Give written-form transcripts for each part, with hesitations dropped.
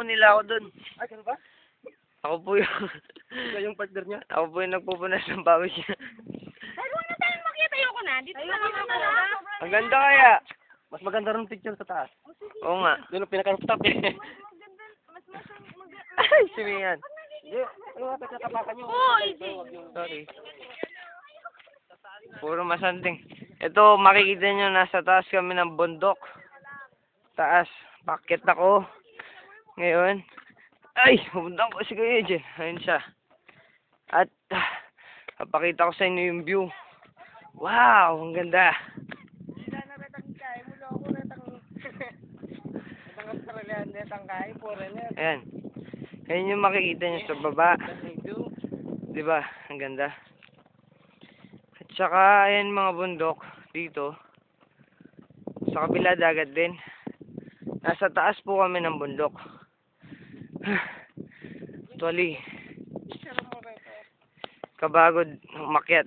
po nila ako dun. Ay, ano ba? Ako po yung... Ikaw yung partner niya? Ako po yung nagpupunas ng pawis niya. Pero huwag na tayo makita. Ayoko na. Dito na lang ako na. Ang ganda kaya. Mas maganda rin picture sa taas. Oo nga. Doon ang pinaka-rooftop eh. Ay, si Mian. Hindi, ano nga, pinakapakan niyo. Oo, Sorry. Puro masanting. Ito, makikita nyo, nasa taas kami ng bundok. Taas. Pakit ako. Ngayon. Ay, pumunta ko si Kuya Jen. Ayun siya. At, papakita ko sa inyo yung view. Wow, ang ganda. Ayan. Ayan yung makikita nyo sa baba. Diba? Ang ganda. At saka, ayan mga bundok dito. Sa kabila dagat din. Nasa taas po kami ng bundok. Actually, kabagod umakyat.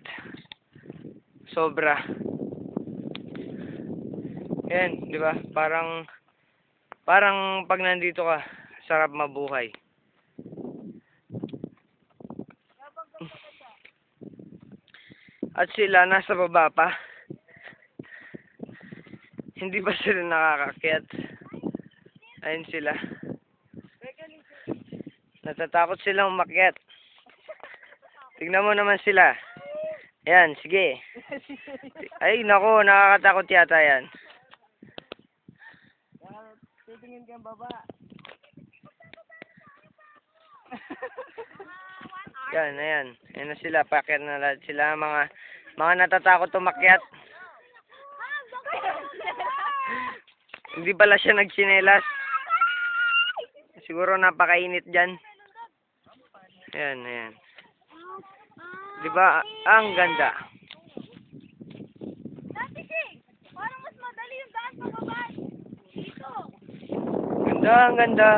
Sobra. Ayan, di ba? Parang pag nandito ka, sarap mabuhay. At sila nasa baba pa. Hindi ba sila nakakakyat? Ayun sila. Natatakot silang umakyat. Tignan mo naman sila. Ayan, sige. Ay, nako, nakakatakot yata yan. Titingin kang baba. Yan, ayan. Ayan na sila, pakyat na lahat sila. Mga natatakot umakyat. Hindi pala siya nagsinelas. Siguro napakainit dyan. Ayan, ayan. Diba? Ang ganda. Parang mas madali yung daan pababa. Dito. Ganda, ang ganda.